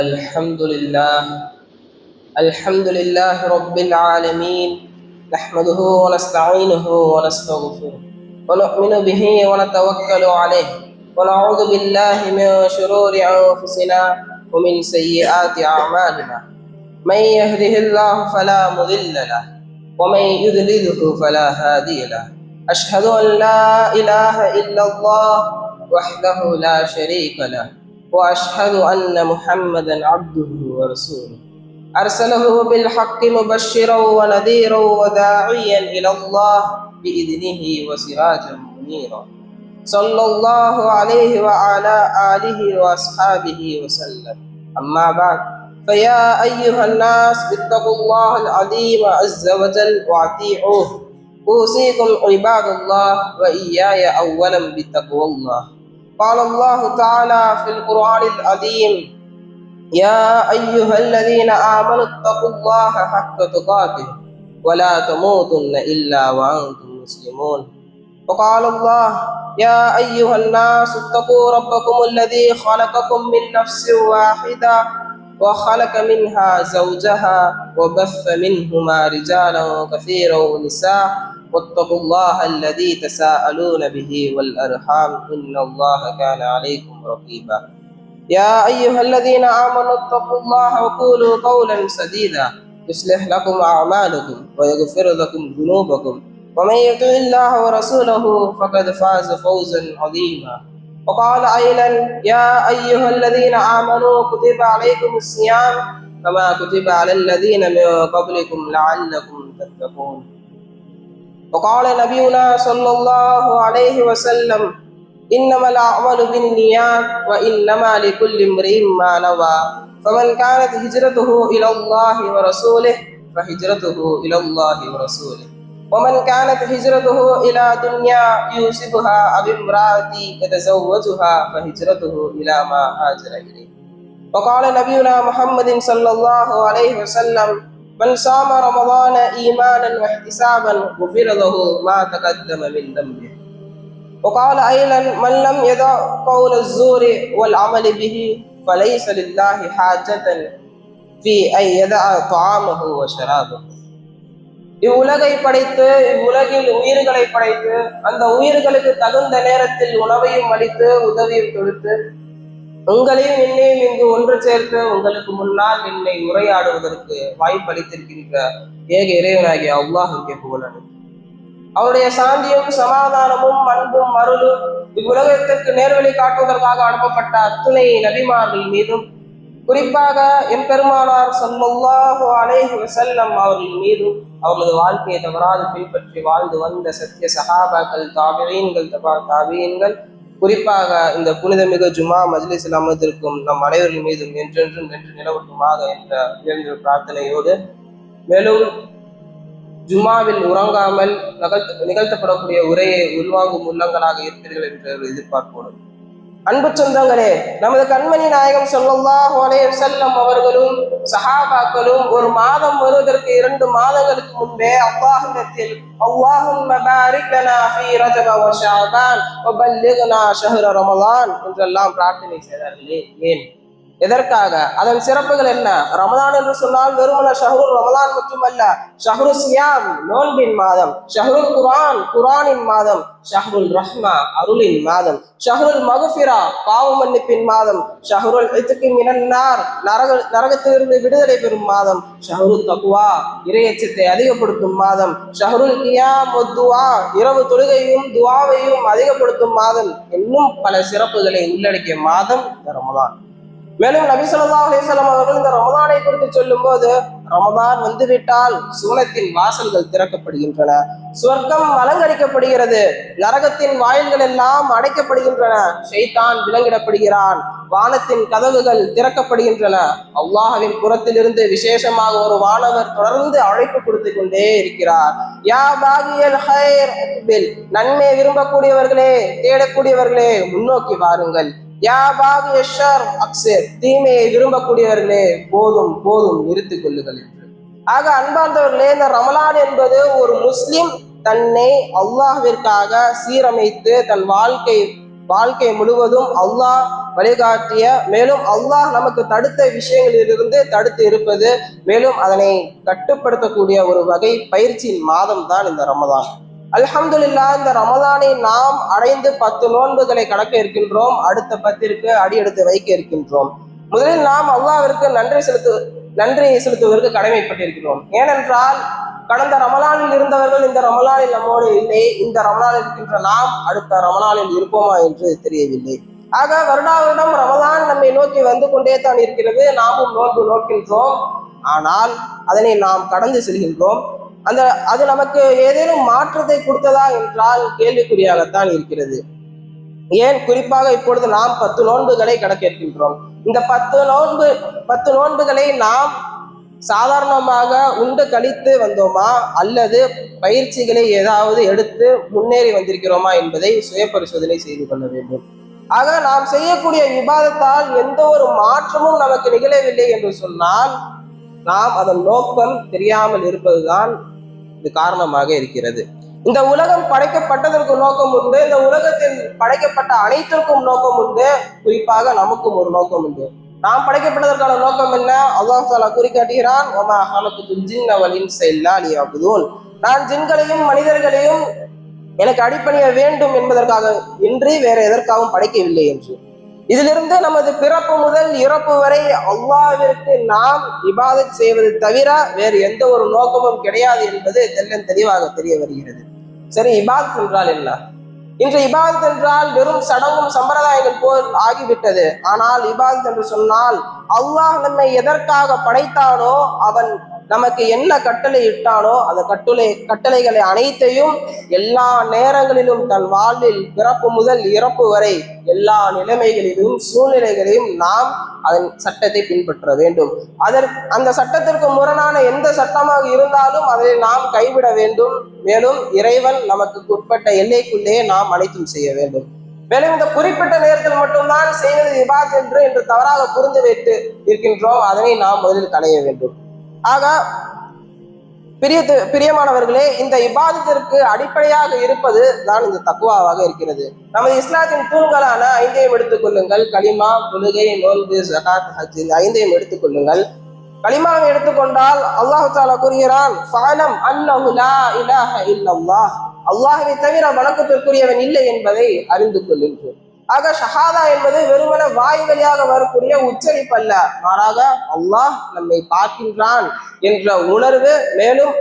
الحمد لله رب العالمين. نحمده ونستعينه ونستغفره ونؤمن به ونتوكل عليه ونعوذ بالله من شرور أنفسنا ومن سيئات أعمالنا. من يهده الله فلا مضل له ومن يضلله فلا هادي له. أشهد أن لا إله إلا الله وحده لا شريك له وأشهد أن محمدا عبده ورسوله أرسله بالحق مبشرا ونذيرا وداعيا إلى الله بإذنه وسراجا منيرا. صلى الله عليه وعلى آله وأصحابه وسلم. أما بعد، فيا أيها الناس اتقوا الله العظيم عز وجل وأطيعوه. أوصيكم عباد الله وإياي أولا بتقوى الله. قال الله تعالى في القرآن العظيم: يا أيها الذين آمنوا اتقوا الله حق تقاته ولا تموتن إلا وأنتم مسلمون. وقال الله: يا أيها الناس اتقوا ربكم الذي خلقكم من نفس واحدة وخلق منها زوجها وبث منهما رجالا كثيرا ونساء واتقوا الله الذي تساءلون به والأرحام إن الله كان عليكم رقيبا. يا أيها الذين آمنوا اتقوا الله وقولوا قولا سديدا يصلح لكم أعمالكم ويغفر لكم ذنوبكم ومن يطع الله ورسوله فقد فاز فوزا عظيما. وقال أيضا: يا أيها الذين آمنوا كتب عليكم الصيام كما كتب على الذين من قبلكم لعلكم تتقون. وقال نبينا صلى الله عليه وسلم: إنما الأعمال بالنيات وإنما لكل امرئ ما نوى. فمن كانت هجرته إلى الله ورسوله فهجرته إلى الله ورسوله، ومن كانت هجرته إلى دنيا يوصبها أو امرأة يتزوجها فهجرته إلى ما هاجر إليه. وقال نبينا محمد صلى الله عليه وسلم: من صام رمضان إيمانا واحتسابا غفر له ما تقدم من ذنبه. وقال أيضا: من لم يدع قول الزور والعمل به فليس لله حاجة في أن يدع طعامه وشرابه. இவ்வுலகை படைத்து இவ்வுலகில் உயிர்களை படைத்து அந்த உயிர்களுக்கு தகுந்த நேரத்தில் உணவையும் அளித்து உதவியும் கொடுத்து உங்களையும் என்னையும் இங்கு ஒன்று சேர்த்து உங்களுக்கு முன்னால் என்னை உரையாடுவதற்கு வாய்ப்பளித்திருக்கின்ற ஏக இறைவனாகிய அல்லாஹ்வுக்கே புகழ். அவருடைய சாந்தியும் சமாதானமும் அன்பும் அருளும் இவ்வுலகத்திற்கு நேர்வழி காட்டுவதற்காக அனுப்பப்பட்ட அத்துணை நபிமார்கள் மீதும், குறிப்பாக என் பெருமானார் ஸல்லல்லாஹு அலைஹி வஸல்லம் அவர்கள் மீதும், அவர்களது வாழ்க்கையை தவறாது பின்பற்றி வாழ்ந்து வந்த சத்திய சஹாபாக்கள், தாபிஈன்கள், தபா தாபிஈன்கள், குறிப்பாக இந்த புனிதமிகு ஜுமா மஜ்லிஸில் அமர்ந்திருக்கும் நம் அனைவர்கள் மீதும் என்றென்றும் நின்று நிலவட்டுமாக என்ற உயர்ந்த பிரார்த்தனையோடு, மேலும் ஜும்மாவில் உறங்காமல் நிகழ்த்தப்படக்கூடிய உரையை உள்வாங்கும் உள்ளங்களாக இருப்பீர்கள் என்ற எதிர்பார்ப்போடு, அன்பு சொந்தங்களே, நமது கண்மணி நாயகம் ஸல்லல்லாஹு அலைஹி வஸல்லம் அவர்களும் சஹாபாக்களும் ஒரு மாதம் வருவதற்கு 2 மாதங்களுக்கு முன்பே அல்லாஹ்விடத்தில் அல்லாஹும்ம பாரிக் லனா ஃபீ ரஜப வ ஷஅபான் வ பல்லிக்னா ஷஹ்ர ரமலான் என்றெல்லாம் பிரார்த்தனை செய்தார்களே. ஏன், எதற்காக? அதன் சிறப்புகள் என்ன? ரமலான் என்று சொன்னால் வெறுமன ஷஹ்ருல் ரமலான் மட்டுமல்ல, ஷஹ்ரு சியாம் நோன்பின் மாதம், ஷஹ்ருல் குர்ஆன் குர்ஆனின் மாதம், ஷஹ்ருல் ரஹ்மா அருளின் மாதம், ஷஹ்ருல் மக்ஃபிரா பாவ மன்னிப்பின் மாதம், ஷஹ்ருல் இத்கி மினன் நார் நரகத்திலிருந்து விடுதலை பெறும் மாதம், ஷஹ்ருல் தக்வா இறையச்சத்தை அதிகப்படுத்தும் மாதம், ஷஹ்ருல் கியாம் வ துஆ இரவு தொழுகையும் துஆவையும் அதிகப்படுத்தும் மாதம், இன்னும் பல சிறப்புகளை உள்ளடக்கிய மாதம் ரமலான். மேலும் நபி ஸல்லல்லாஹு அலைஹி வஸல்லம் அவர்கள் இந்த ரமலானை குறித்து சொல்லும் போது, ரமலான் வந்துவிட்டால் சுவனத்தின் வாசல்கள் திறக்கப்படுகின்றன, சுவர்க்கம் அலங்கரிக்கப்படுகிறது, நரகத்தின் வாயில்கள் எல்லாம் அடைக்கப்படுகின்றன, ஷைத்தான் விலங்கிடப்படுகிறான், வானத்தின் கதவுகள் திறக்கப்படுகின்றன, அல்லாஹ்வின் புறத்திலிருந்து விசேஷமாக ஒரு வானவர் தொடர்ந்து அழைப்பு கொடுத்து கொண்டே இருக்கிறார். யா பாகியல் ஹைர் அக்பில், நன்மை விரும்பக்கூடியவர்களே, தேடக்கூடியவர்களே, முன்னோக்கி வாருங்கள். யா பாகிய ஷர் அக்ஸிர், தீமையை விரும்பக்கூடியவர்களே, போதும் போதும் நிறுத்திக் கொள்ளுங்கள் என்று. ஆக அன்பார்ந்தவர்களே, இந்த ரமலான் என்பது ஒரு முஸ்லிம் தன்னை அல்லாஹ்விற்காக சீரமைத்து தன் வாழ்க்கை முழுவதும் அல்லாஹ் வழிகாட்டிய, மேலும் அல்லாஹ் நமக்கு தடுத்த விஷயங்களிலிருந்து தடுத்து இருப்பது, மேலும் அதனை கட்டுப்படுத்தக்கூடிய ஒரு வகை பயிற்சியின் மாதம் தான் இந்த ரமதான். அல்ஹம்துலில்லாஹ், இந்த ரமதானை நாம் அடைந்து 10 நோன்புகளை கடக்க இருக்கின்றோம். அடுத்த 10ற்கு அடி எடுத்து வைக்க இருக்கின்றோம். முதலில் நாம் அல்லாஹ்விற்கு நன்றி செலுத்துவதற்கு கடமைப்பட்டிருக்கிறோம். ஏனென்றால் கடந்த ரமலானில் இருந்தவர்கள் இந்த ரமலானில் நம்மோடு இல்லை. இந்த ரமலானில் இருக்கின்ற நாம் அடுத்த ரமலானில் இருப்போமா என்று தெரியவில்லை. ஆக வருடம் ரமலான் நம்மை நோக்கி வந்து கொண்டே தான் இருக்கிறது. நாமும் நோன்பு நோக்கின்றோம். ஆனால் அதனை நாம் கடந்து செல்கின்றோம். அது நமக்கு ஏதேனும் மாற்றத்தை கொடுத்ததா என்றால் கேள்விக்குறியாகத்தான் இருக்கிறது. ஏன் குறிப்பாக இப்பொழுது நாம் 10 நோன்புகளை கடக்க இருக்கின்றோம். இந்த 10 நோன்புகளை நாம் சாதாரணமாக உண்டு கழித்து வந்தோமா, அல்லது பயிற்சிகளை ஏதாவது எடுத்து முன்னேறி வந்திருக்கிறோமா என்பதை சுய பரிசோதனை செய்து கொள்ள வேண்டும். ஆக நாம் செய்யக்கூடிய விவாதத்தால் எந்த ஒரு மாற்றமும் நமக்கு நிகழவில்லை என்று சொன்னால் நாம் அதன் நோக்கம் தெரியாமல் இருப்பதுதான் இது காரணமாக இருக்கிறது. இந்த உலகம் படைக்கப்பட்டதற்கு நோக்கம் உண்டு. இந்த உலகத்தில் படைக்கப்பட்ட அனைத்திற்கும் நோக்கம் உண்டு. குறிப்பாக நமக்கும் ஒரு நோக்கம் உண்டு. நாம் படைக்கப்பட்டதற்கான நோக்கம் என்ன? அல்லாஹ் தஆலா குறிக்காட்டுகிறான், வமா ஹலகுதுல் ஜின்ன வல் இன்ஸ இல்லா லியஅபுதூன். நான் ஜின்களையும் மனிதர்களையும் எனக்கு அடிபணிய வேண்டும் என்பதற்காக இன்றி வேற எதற்காகவும் படைக்கவில்லை என்று. இதிலிருந்து நமது பிறப்பு முதல் இறப்பு வரை அல்லாஹ்விற்கு நாம் இபாதத் செய்வது தவிர வேறு எந்த ஒரு நோக்கமும் கிடையாது என்பது தெளிவாக தெரிய வருகிறது. சரி, இபாதத் என்றால் என்ன? இன்று இபாதத் என்றால் வெறும் சடங்கும் சம்பிரதாயங்கள் போல் ஆகிவிட்டது. ஆனால் இபாதத் என்று சொன்னால் அல்லாஹ் நம்மை எதற்காக படைத்தானோ, அவன் நமக்கு என்ன கட்டளை இட்டானோ அந்த கட்டளைகளை அனைத்தையும் எல்லா நேரங்களிலும் தன் வாழ்வில் பிறப்பு முதல் இறப்பு வரை எல்லா நிலைமைகளிலும் சூழ்நிலைகளையும் நாம் அதன் சட்டத்தை பின்பற்ற வேண்டும். அந்த சட்டத்திற்கு முரணான எந்த சட்டமாக இருந்தாலும் அதை நாம் கைவிட வேண்டும். மேலும் இறைவன் நமக்கு உட்பட்ட எல்லைக்குள்ளே நாம் அனைத்தும் செய்ய வேண்டும். மேலும் இந்த குறிப்பிட்ட நேரத்தில் மட்டும்தான் செய்வது இபாதத் என்று தவறாக புரிந்து வைத்து இருக்கின்றோம். அதனை நாம் முதலில் களைய வேண்டும். ஆக பிரியமானவர்களே, இந்த இபாதத்திற்கு அடிப்படையாக இருப்பது தான் இந்த தக்வாவாக இருக்கிறது. நமது இஸ்லாத்தின் தூண்களான 5ஐயும் எடுத்துக் கொள்ளுங்கள். கலிமா, தொழுகை, நோன்பு, ஸகாத், ஹஜ், இந்த 5ஐயும் எடுத்துக் கொள்ளுங்கள். கலிமாவை எடுத்துக்கொண்டால் அல்லாஹ் தஆலா கூறுகிறான், ஃபஅலம் அன்னஹு லா இலாஹ இல்லல்லாஹ், அல்லாஹ்வை தவிர வணக்கத்திற்குரியவன் இல்லை என்பதை அறிந்து கொள்ளுங்கள். ஆக ஷஹாதா என்பது வெறுமன வாய் வழியாக வரக்கூடிய உச்சரிப்பு அல்ல, மாறாக அல்லாஹ் நம்மை பார்க்கின்றான் என்ற உணர்வு, மேலும்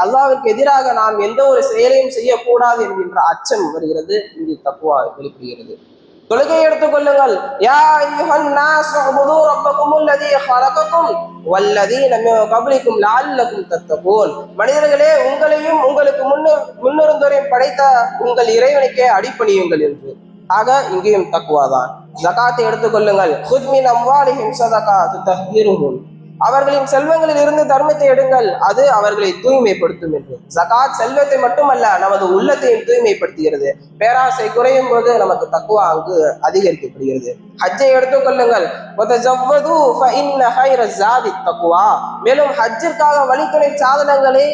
அல்லாஹ்விற்கு எதிராக நாம் எந்த ஒரு செயலையும் செய்யக்கூடாது என்கின்ற அச்சம் வருகிறது. இங்கு தக்வா வெளிப்படுகிறது. தொழுகையை எடுத்துக் கொள்ளுங்கள். யா அய்யுஹன் நாஸ் உபுது ரப்பக்கும் அல்லதீ ஹலகக்கும் வல்லதீன மின் கப்லிக்கும் லஅல்லக்கும் தத்தகூன். மனிதர்களே, உங்களையும் உங்களுக்கு முன்னிருந்தோரையும் படைத்த உங்கள் இறைவனுக்கே அடிபணியுங்கள் என்று. ஆக இங்கேயும் தக்வாதான். ஜகாத்தை எடுத்துக் கொள்ளுங்கள். குத் மின் அம்வாலிஹிம் ஸதகா துதஹிருஹும், அவர்களின் செல்வங்களில் இருந்து தர்மத்தை எடுங்கள், அது அவர்களை தூய்மைப்படுத்தும் என்று. ஜகாத் செல்வத்தை மட்டுமல்ல, நமது உள்ளத்தையும் தூய்மைப்படுத்துகிறது. பேராசை குறையும் போது நமக்கு தக்வா அங்கு அதிகரிக்கப்படுகிறது. ஹஜ்ஜை எடுத்துக் கொள்ளுங்கள். வதஜவ்வது ஃபஇன்ன ஹைர ஸாதி தக்வா, மேலும் ஹஜ்ஜிற்காக வழித்துணை சாதனங்களை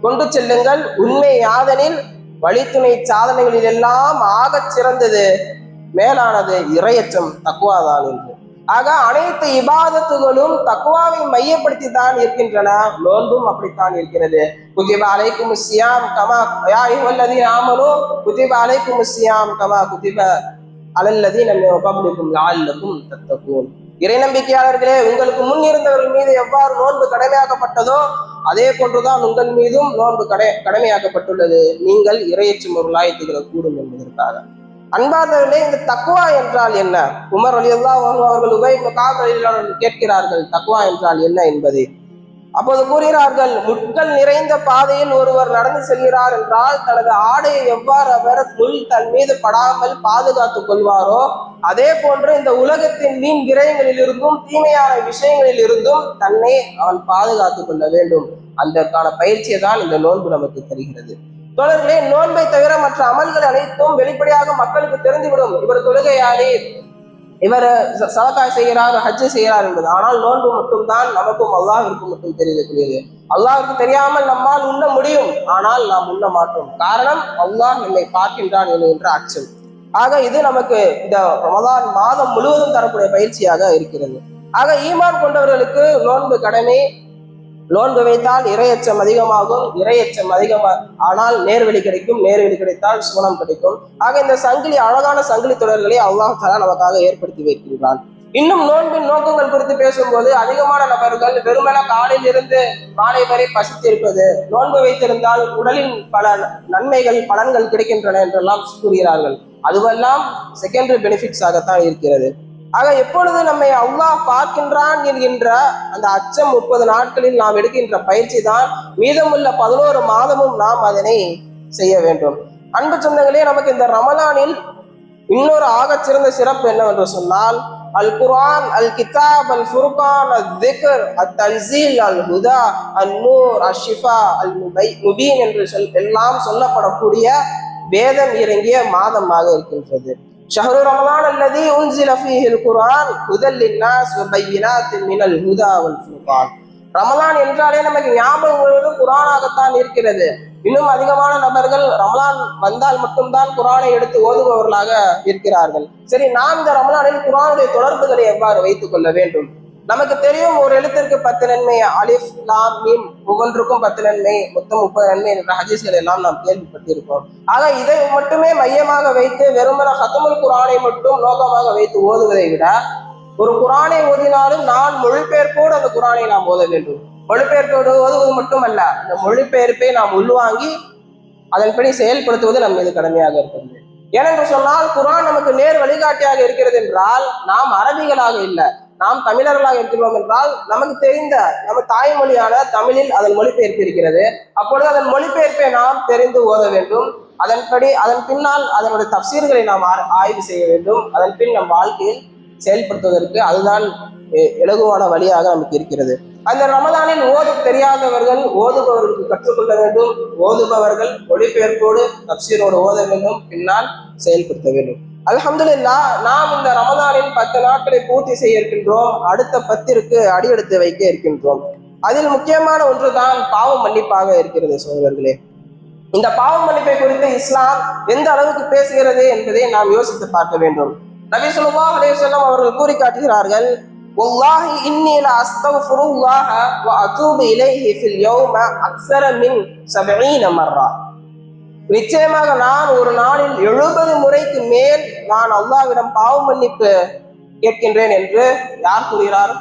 கொண்டு செல்லுங்கள். உண்மை யாதனில் வழித்துணை சாதனைகளில் எல்லாம் ஆகச் சிறந்தது, மேலானது இறையச்சம் தக்வாதான் என்று. ஆக அனைத்து இபாதத்துகளும் தக்வாவை மையப்படுத்தி தான் இருக்கின்றன. நோன்பும் அப்படித்தான் இருக்கிறது. குதிப அலைக்கும் ஸியாம் கமா யா அய்யுஹல்லதீன ஆமனூ குதிப அலைக்கும் ஸியாம் கமா குதிப அலல்லதீன மின் கப்லிக்கும் லஅல்லக்கும் தத்தகூன். இறை நம்பிக்கையாளர்களே, உங்களுக்கு முன் இருந்தவர்கள் மீது எவ்வாறு நோன்பு கடமையாக்கப்பட்டதோ அதே போன்றுதான் உங்கள் மீதும் நோன்பு கடமையாக்கப்பட்டுள்ளது. நீங்கள் இறையச்சமுறையாய் திகழக்கூடும் என்பதற்காக. அன்பார்ந்தவர்களே, இந்த தக்வா என்றால் என்ன? உமர் ரலியல்லாஹு அன்ஹு அவர்கள் உபை இப்னு கஅப் ரலியல்லாஹு அன்ஹு கேட்கிறார்கள், தக்வா என்றால் என்ன என்பதை. அப்போது கூறுகிறார்கள், முட்கள் நிறைந்த பாதையில் ஒருவர் நடந்து செல்கிறார் என்றால் தனது ஆடையை எவ்வாறு அவர் முள் தன் மீது படாமல் பாதுகாத்துக் கொள்வாரோ அதே போன்று இந்த உலகத்தின் வீண் விரயங்களில் இருந்தும் தீமையான விஷயங்களில் இருந்தும் தன்னை அவன் பாதுகாத்துக் கொள்ள வேண்டும். அதற்கான பயிற்சியை தான் இந்த நோன்பு நமக்கு தருகிறது. தோழர்களே, நோன்பை தவிர மற்ற அமல்கள் அனைத்தும் வெளிப்படையாக மக்களுக்கு தெரிந்துவிடும். இவர் தொழுகையாளி, இவர் சதகா செய்கிறார், ஹஜ்ஜு செய்கிறார் என்பது. ஆனால் நோன்பு மட்டும்தான் நமக்கும் அல்லாஹ்விற்கு மட்டும் தெரியக்கூடியது. அல்லாஹ்விற்கு தெரியாமல் நம்மால் உண்ண முடியும், ஆனால் நாம் உண்ண மாட்டோம். காரணம், அல்லாஹ் நம்மை பார்க்கின்றான் என்கின்ற அச்சம். ஆக இது நமக்கு இந்த ரமதான் மாதம் முழுவதும் தரக்கூடிய பயிற்சியாக இருக்கிறது. ஆக ஈமான் கொண்டவர்களுக்கு நோன்பு கடமை. நோன்பு வைத்தால் இறையச்சம் அதிகமாகும், இறையச்சம் ஆனால் நேர்வழி கிடைக்கும், நேர்வழி கிடைத்தால் சுவனம் கிடைக்கும். ஆக இந்த சங்கிலி, அழகான சங்கிலி தொடர்களை அல்லாஹ் தஆலா நமக்காக ஏற்படுத்தி வைக்கின்றான். இன்னும் நோன்பின் நோக்கங்கள் குறித்து பேசும்போது அதிகமான நபர்கள் வெறுமன காலையில் இருந்து மாலை வரை பசித்திருப்பது, நோன்பு வைத்திருந்தால் உடலின் பல நன்மைகள் பலன்கள் கிடைக்கின்றன என்றெல்லாம் கூறுகிறார்கள். அதுவெல்லாம் செகண்டரி பெனிஃபிட்ஸ் ஆகத்தான் இருக்கிறது. ஆக எப்பொழுது நம்மை அல்லாஹ் பார்க்கின்றான் என்கின்ற அந்த அச்சம் 30 நாட்களில் நாம் எடுக்கின்ற பயிற்சி தான் மீதமுள்ள 11 மாதமும் நாம் அதனை செய்ய வேண்டும். அன்பு சொந்தங்களே, நமக்கு இந்த ரமலானில் இன்னொரு ஆகச்சிறந்த சிறப்பு என்னவென்று சொன்னால், அல் குர்ஆன், அல் கிதாப், அல் ஃபுர்கான், அல் திக்ர், அல் தன்சீல், அல் ஹுதா, அல் நூர், அல் ஷிஃபா, அல் முபீன் என்று எல்லாம் சொல்லப்படக்கூடிய வேதம் இறங்கிய மாதமாக இருக்கின்றது. ஷஹ்ரு ரமலான் அல்லதி உன்ஸில ஃபீஹில் குர்ஆன் ஹுதல் லின்னாஸ் வ பையினாத்தின் மினல் ஹுதா வல் ஃபுர்கான். ரமலான் என்றாலே நமக்கு ஞாபகம் வருவது குர்ஆனாகத்தான் இருக்கிறது. இன்னும் அதிகமான நபர்கள் ரமலான் வந்தால் மட்டும்தான் குர்ஆனை எடுத்து ஓதுபவர்களாக இருக்கிறார்கள். சரி, நாம் இந்த ரமலானில் குர்ஆனுடைய தொடர்புகளை எவ்வாறு வைத்துக் கொள்ள வேண்டும்? நமக்கு தெரியும், ஒரு எழுத்திற்கு 10 நன்மை, அலிஃப் லாம் மீம் ஒவ்வொன்றுக்கும் 10 நன்மை, மொத்தம் 30 நன்மை என்ற ஹதீஸ்கள் எல்லாம் நாம் கேள்விப்பட்டிருக்கோம். ஆக இதை மட்டுமே மையமாக வைத்து வெறுமன ஹத்முல் குர்ஆனை மட்டும் நோக்கமாக வைத்து ஓதுவதை விட, ஒரு குர்ஆனை ஓதினாலும் நான் மொழிபெயர்ப்போடு அந்த குர்ஆனை நாம் ஓத வேண்டும். மொழிபெயர்ப்போடு ஓதுவது மட்டுமல்ல, இந்த மொழிபெயர்ப்பை நாம் உள்வாங்கி அதன்படி செயல்படுத்துவது நம் மீது கடமையாக இருக்கிறது. ஏனென்று சொன்னால், குர்ஆன் நமக்கு நேர் வழிகாட்டியாக இருக்கிறது என்றால் நாம் அரபிகளாக இல்லை, நாம் தமிழர்களாக இருக்கிறோம் என்றால் நமக்கு தெரிந்த நம்ம தாய்மொழியான தமிழில் அதன் மொழிபெயர்ப்பு இருக்கிறது. அப்பொழுது அதன் மொழிபெயர்ப்பை நாம் தெரிந்து ஓத வேண்டும். அதன் பின்னால் அதனுடைய தஃசீர்களை நாம் ஆய்வு செய்ய வேண்டும். அதன் பின் நம் வாழ்க்கையில் செயல்படுத்துவதற்கு அதுதான் இலகுவான வழியாக நமக்கு இருக்கிறது. அந்த ரமலானில் ஓத தெரியாதவர்கள் ஓதுபவர்களுக்கு கற்றுக்கொள்ள வேண்டும், ஓதுபவர்கள் மொழிபெயர்ப்போடு தஃசீரோடு ஓத வேண்டும், பின்னால் செயல்படுத்த வேண்டும். அல்ஹம்துலில்லாஹ், நாம் இந்த ரமலானில் 10 நாட்களை பூர்த்தி செய்ய இருக்கின்றோம். அடுத்த 10ற்கு அடியெடுத்து வைக்க இருக்கின்றோம். அதில் முக்கியமான ஒன்றுதான் பாவ மன்னிப்பாக இருக்கிறது. சோதரர்களே, இந்த பாவ மன்னிப்பை குறித்து இஸ்லாம் எந்த அளவுக்கு பேசுகிறது என்பதை நாம் யோசித்து பார்க்க வேண்டும். நபி ஸல்லல்லாஹு அலைஹி வஸல்லம் அவர்கள் கூறி காட்டுகிறார்கள், வல்லாஹி இன்னி லா அஸ்தக்ஃபிருல்லாஹ வ அதூபு இலைஹி ஃபில் யௌம அக்ஸர மின் 70 மர்ரா. நிச்சயமாக நான் ஒரு நாளில் 70 முறைக்கு மேல் நான் அல்லாஹ்விடம் பாவ மன்னிப்பு கேட்கின்றேன் என்று யார் கூறுகிறார்?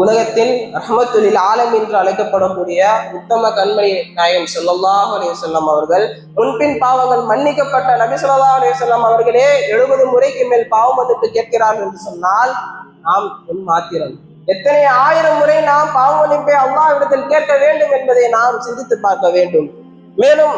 உலகத்தில் ரஹ்மத்துல் லில் ஆலமீன் என்று அழைக்கப்படக்கூடிய உத்தம கண்மணி நாயகம் ஸல்லல்லாஹு அலைஹி வஸல்லம் அவர்கள், முன்பின் பாவங்கள் மன்னிக்கப்பட்ட நபி ஸல்லல்லாஹு அலைஹி வஸல்லம் அவர்களே 70 முறைக்கு மேல் பாவ மன்னிப்பு கேட்கிறார்கள் என்று சொன்னால் நாம் மாத்திரம் எத்தனை ஆயிரம் முறை நாம் பாவ மன்னிப்பை அல்லாஹ்விடத்தில் கேட்க வேண்டும் என்பதை நாம் சிந்தித்து பார்க்க வேண்டும். மேலும்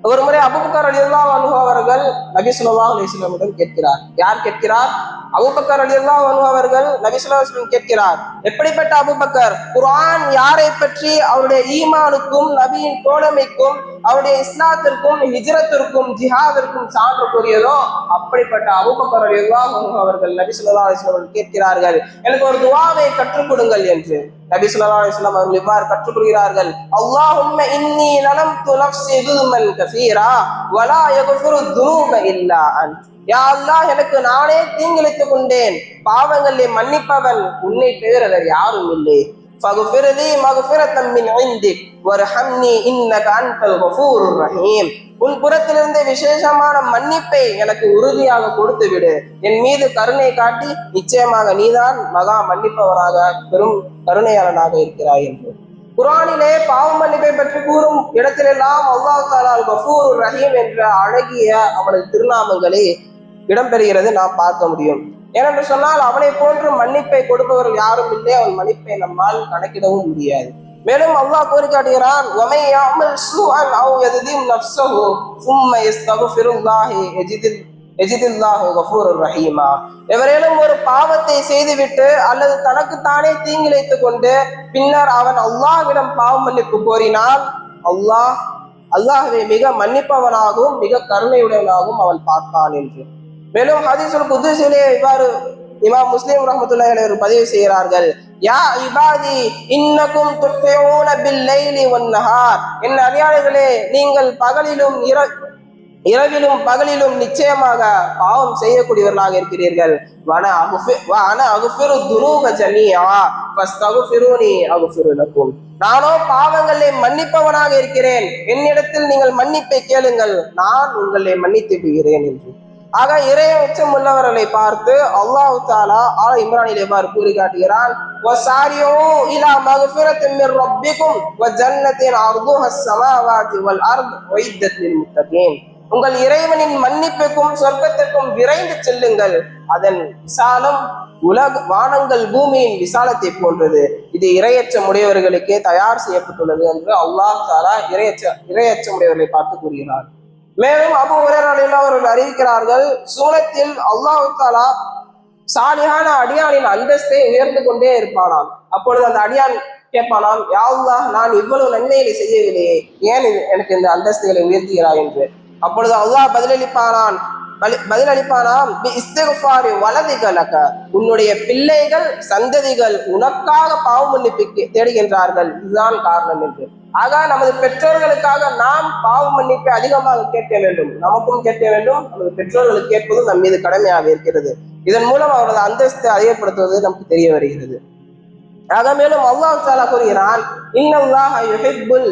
ஒரு முறை அபூபக்கர் ரலியல்லாஹு அன்ஹு அவர்கள் நபி ஸல்லல்லாஹு அலைஹி வஸல்லம் கேட்கிறார். யார் கேட்கிறார்? அபூபக்கர் ரலியல்லாஹு அன்ஹு அவர்கள் நபி ஸல்லல்லாஹு அலைஹி வஸல்லம் கேட்கிறார். எப்படிப்பட்ட அபூபக்கர்? குர்ஆன் யாரை பற்றி அவருடைய ஈமானுக்கும் நபியின் தோழமைக்கும் அவருடைய இஸ்லாத்திற்கும் ஹிஜ்ரத்திற்கும் ஜிஹாதிற்கும் சான்று கூறியதோ அப்படிப்பட்ட அபூபக்கர் ரலியல்லாஹு அன்ஹு அவர்கள் நபி ஸல்லல்லாஹு அலைஹி வஸல்லம் கேட்கிறார்கள், எனக்கு ஒரு துஆவை கற்றுக் கொடுங்கள் என்று. நபி ஸல்லல்லாஹு அலைஹி வஸல்லம் அவர்கள் இவ்வாறு கற்றுக் கொடுக்கிறார்கள், அல்லாஹும்ம இன்னி லலம்து நஃப்ஸி துல்மன் கஸீரா வலா யக்ஃபிரு துனூப இல்லா அன்த். யா அல்லாஹ், எனக்கு நானே தீங்கிழைத்துக் கொண்டேன், பாவங்களை மன்னிப்பவன் உன்னை தவிர வேறு யாரும் இல்லை. ஃபக்ஃபிர் லீ மக்ஃபிரத்தம் மின் இன்திக் வர்ஹம்னி இன்னக அன்தல் கஃபூருர் ரஹீம். உன் புறத்திலிருந்து விசேஷமான மன்னிப்பை எனக்கு உறுதியாக கொடுத்து விடு, என் மீது கருணை காட்டி நிச்சயமாக நீதான் மகா மன்னிப்பவராக பெரும் கருணையாளனாக இருக்கிறாய் என்று. குர்ஆனிலே பாவ மன்னிப்பை பற்றி கூறும் இடத்திலெல்லாம் அல்லாஹ் தஆலா கஃபூருர் ரஹீம் என்ற அழகிய அவனது திருநாமங்களை இடம்பெறுகிறது நாம் பார்க்க முடியும். ஏனென்று சொன்னால் அவனை போன்று மன்னிப்பை கொடுப்பவர்கள் யாரும் இல்லை, அவன் மன்னிப்பை நம்மால் கணக்கிடவும் முடியாது. மேலும் அல்லாஹ் கூறி காட்டுகிறான், வமை யஅமல் ஸூஅன் அவ் யத்லிம் நஃப்ஸஹு ஸும்ம யஸ்தக்ஃபிருல்லாஹி யஜிதில்லாஹு கஃபூருர் ரஹீமா. எவரேனும் ஒரு பாவத்தை செய்துவிட்டு அல்லது தனக்குத்தானே தீங்கிழைத்துக் கொண்டு பின்னர் அவன் அல்லாஹ்விடம் பாவ மன்னிப்பு கோரினால் அல்லாஹ்வை மிக மன்னிப்பவனாகவும் மிக கருணையுடையவனாகவும் அவன் பார்ப்பான் என்று. மேலும் ஹதீஸுல் குத்ஸிலே இவ்வாறு இமாம் முஸ்லிம் ரஹ்மத்துல்லாஹி அலைஹி பதிவு செய்கிறார்கள், யா இபாதி இன்னக்கும் துஃபிஊன பில் லைலி வன் நஹார். என் அடியார்களே, நீங்கள் பகலிலும் இரவிலும் பகலிலும் நிச்சயமாக பாவம் செய்யக்கூடியவர்களாக இருக்கிறீர்கள். நானோ பாவங்களை மன்னிப்பவனாக இருக்கிறேன், என்னிடத்தில் நீங்கள் மன்னிப்பை கேளுங்கள், நான் உங்களை மன்னித்து விடுகிறேன் என்று. ஆக இறைய உச்சம் உள்ளவர்களை பார்த்து அல்லாஹ் தஆலா ஆல இம்ரானில் எவ்வாறு கூறி காட்டுகிறான், உங்கள் இறைவனின் மன்னிப்புக்கும் சொர்க்கத்திற்கும் விரைந்து செல்லுங்கள், அதன் விசாலம் வானங்கள் பூமியின் விசாலத்தை போன்றது, இது இரையச்சம் உடையவர்களுக்கே தயார் செய்யப்பட்டுள்ளது என்று அல்லாஹ் தஆலா இரையச்சம் உடையவர்களை பார்த்து கூறுகிறார். மேலும் அபூ ஹுரைரா ரலியல்லாஹு அவர்கள் அறிவிக்கிறார்கள், சூனத்தில் அல்லாஹ் தஆலா சாலிஹான அடியானின் அந்தஸ்தை உயர்ந்து கொண்டே இருப்பானாம். அப்பொழுது அந்த அடியான் கேட்பானாம், யா அல்லாஹ், நான் இவ்வளவு நன்மைகளை செய்யவில்லையே, ஏன் எனக்கு இந்த அந்தஸ்துகளை உயர்த்துகிறாய் என்று. அப்பொழுது அல்லாஹ் பதிலளிப்பானாம், உன்னுடைய பிள்ளைகள் சந்ததிகள் உனக்காக பாவ மன்னிப்பு தேடுகின்றார்கள், இதுதான் காரணம் என்று. ஆக நமது பெற்றோர்களுக்காக நாம் பாவ மன்னிப்பை அதிகமாக கேட்க வேண்டும், நமக்கும் கேட்க வேண்டும், நமது பெற்றோர்களுக்கு கேட்பதும் நம் மீது கடமையாக இருக்கிறது. இதன் மூலம் அவரது அந்தஸ்தை அதிகப்படுத்துவது நமக்கு தெரிய வருகிறது. ஆக மேலும் அல்லாஹ் தஆலா கூறுகிறான், இன்னல்லாஹ யுஹிப்புல்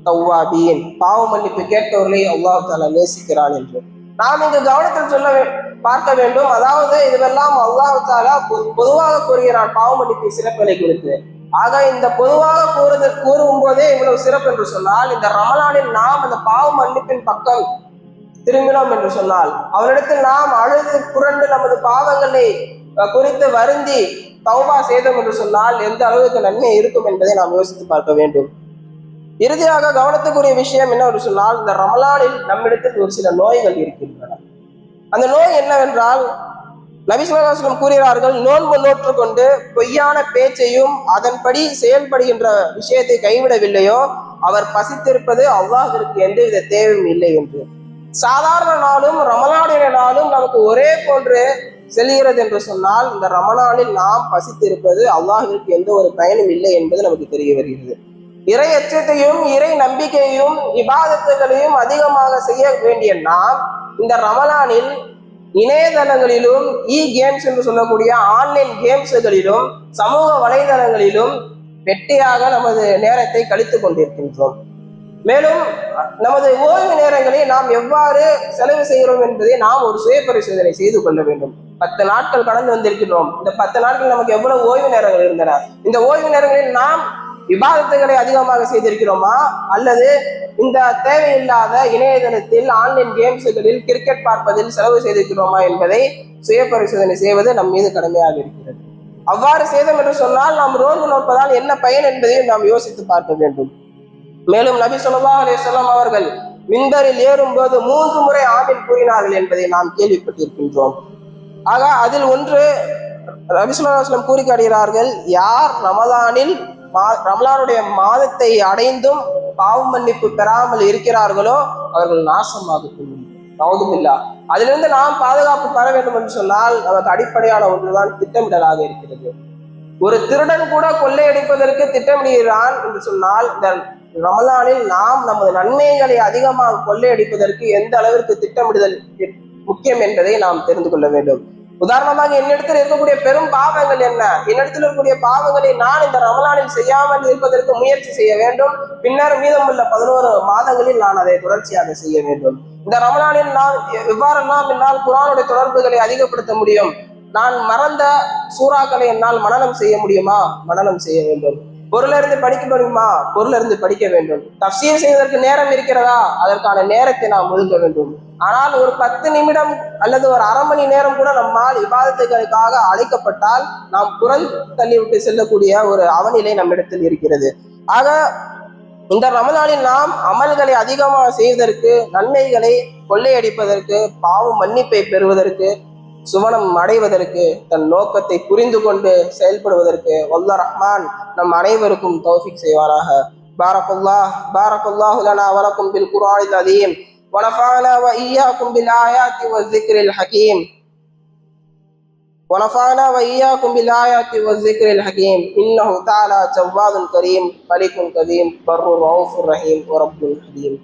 தவ்வாபீன், பாவ மன்னிப்பு கேட்பவர்களை அல்லாஹ் தஆலா நேசிக்கிறான் என்று நாம் இங்கு கவனத்தில் பார்க்க வேண்டும். அதாவது இதுவெல்லாம் அல்லாஹ் தஆலா பொதுவாக கூறுகிறான் பாவ மன்னிப்பு சிறப்புகளை குறித்து. ஆக இந்த பொதுவாக கூறும் போதே இவ்வளவு சிறப்பு என்று சொன்னால், இந்த ரமலானில் நாம் அந்த பாவ மன்னிப்பின் பக்கம் திரும்பினோம் என்று சொன்னால், அவரிடத்தில் நாம் அழுது புரண்டு நமது பாவங்களை குறித்து வருந்தி தௌபா செய்தோம் என்று சொன்னால் எந்த அளவுக்கு நன்மை இருக்கும் என்பதை நாம் யோசித்து பார்க்க வேண்டும். இறுதியாக கவனத்துக்குரிய விஷயம் என்னவென்று சொன்னால், இந்த ரமலானில் நம்மிடத்தில் ஒரு சில நோய்கள் இருக்கின்றன. அந்த நோய் என்னவென்றால், நபி ஸல்லல்லாஹு அலைஹி வஸல்லம் கூறுகிறார்கள், நோன்பு நோற்று கொண்டு பொய்யான பேச்சையும் அதன்படி செயல்படுகின்ற விஷயத்தை கைவிடவில்லையோ அவர் பசித்திருப்பது அல்லாஹ்விற்கு எந்தவித தேவையும் இல்லை என்று. சாதாரண நாளும் ரமலானுடைய நாளும் நமக்கு ஒரே போன்று செல்கிறது என்று சொன்னால், இந்த ரமலானில் நாம் பசித்திருப்பது அல்லாஹ்விற்கு எந்த ஒரு பயனும் இல்லை என்பது நமக்கு தெரிய வருகிறது. இறை அச்சத்தையும் இறை நம்பிக்கையையும் இபாதத்துகளையும் அதிகமாக செய்ய வேண்டிய நாம் இந்த ரமலானில் இணையதளங்களிலும் கேம்ஸ் என்று சொல்லக்கூடிய ஆன்லைன் கேம்ஸ்களிலும் சமூக வலைதளங்களிலும் வெட்டியாக நமது நேரத்தை கழித்துக் கொண்டிருக்கின்றோம். மேலும் நமது ஓய்வு நேரங்களை நாம் எவ்வாறு செலவு செய்கிறோம் என்பதை நாம் ஒரு சுய பரிசோதனை செய்து கொள்ள வேண்டும். 10 நாட்கள் கடந்து வந்திருக்கிறோம். இந்த 10 நாட்கள் நமக்கு எவ்வளவு ஓய்வு நேரங்கள் இருந்தன? இந்த ஓய்வு நேரங்களில் நாம் விவாதத்துகளை அதிகமாக செய்திருக்கிறோமா, அல்லது இந்த தேவையில்லாத இணையதளத்தில் ஆன்லைன் கேம்ஸ்களில் கிரிக்கெட் பார்ப்பதில் செலவு செய்திருக்கிறோமா என்பதை சுய பரிசோதனை செய்வது நம் மீது கடமையாக இருக்கிறது. அவ்வாறு செய்தோம் என்று சொன்னால் நாம் நோன்பு நோற்பதால் என்ன பயன் என்பதையும் நாம் யோசித்து பார்க்க வேண்டும். மேலும் நபி ஸல்லல்லாஹு அலைஹி வஸல்லம் அவர்கள் மின்பரில் ஏறும்போது 3 முறை ஆமீன் கூறினார்கள் என்பதை நாம் கேள்விப்பட்டிருக்கின்றோம். ஆக அதில் ஒன்று நபி ஸல்லல்லாஹு அலைஹி வஸல்லம் கூறி காட்டுகிறார்கள், யார் ரமலானுடைய மாதத்தை அடைந்தும் பாவ மன்னிப்பு பெறாமல் இருக்கிறார்களோ அவர்கள் நாசமாகட்டும். நவுதுபில்லா. அதிலிருந்து நாம் பாதுகாப்பு பெற வேண்டும் என்று சொன்னால் நமக்கு அடிப்படையான ஒன்றுதான் திட்டமிடலாக இருக்கிறது. ஒரு திருடன் கூட கொள்ளையடிப்பதற்கு திட்டமிடுகிறான் என்று சொன்னால், இந்த ரமலானில் நாம் நமது நன்மைகளை அதிகமாக கொள்ளையடிப்பதற்கு எந்த அளவிற்கு திட்டமிடுதல் முக்கியம் என்பதை நாம் தெரிந்து கொள்ள வேண்டும். உதாரணமாக, என்னிடத்தில் இருக்கக்கூடிய பெரும் பாவங்கள் என்ன? என்னிடத்தில் இருக்கக்கூடிய பாவங்களை நான் இந்த ரமலானில் செய்யாமல் இருப்பதற்கு முயற்சி செய்ய வேண்டும். பின்னர் மீதமுள்ள 11 மாதங்களில் நான் அதை தொடர்ச்சியாக செய்ய வேண்டும். இந்த ரமலானில் நான் எவ்வாறெல்லாம் என்னால் குர்ஆனுடைய தொடர்புகளை அதிகப்படுத்த முடியும்? நான் மறந்த சூறாக்களை என்னால் மனனம் செய்ய முடியுமா? மனனம் செய்ய வேண்டும். பொருளிருந்து படிக்க முடியுமா? பொருளிருந்து படிக்க வேண்டும். தஃப்சீர் செய்வதற்கு நேரம் இருக்கிறதா? அதற்கான நேரத்தை நாம் ஒதுக்க வேண்டும். ஆனால் ஒரு 10 நிமிடம் அல்லது ஒரு அரை மணி நேரம் கூட நம்மால் இபாதத்துகளுக்காக அழைக்கப்பட்டால் நாம் புறம் தள்ளிவிட்டு செல்லக்கூடிய ஒரு அவநிலை நம்மிடத்தில் இருக்கிறது. ஆக இந்த ரமலானில் நாம் அமல்களை அதிகமாக செய்வதற்கு, நன்மைகளை கொள்ளையடிப்பதற்கு, பாவ மன்னிப்பை பெறுவதற்கு, சுவனம் அடைவதற்கு, தன் நோக்கத்தை புரிந்து கொண்டு செயல்படுவதற்கு வல்ல ரஹ்மான் நம் அனைவருக்கும் தௌஃபீக் செய்வாராக. பாரக்கல்லாஹு லனா வ லக்கும் பில் குர்ஆனில் அதீம் வ நஃபஅனா வ இய்யாக்கும் பில் ஆயாத்தி வ ذிக்ரில் ஹகீம் ونفعنا وإياكم بالآيات والذكر الحكيم إنه تعالى جواد كريم ملك كريم بر رؤوف رحيم ورب حليم.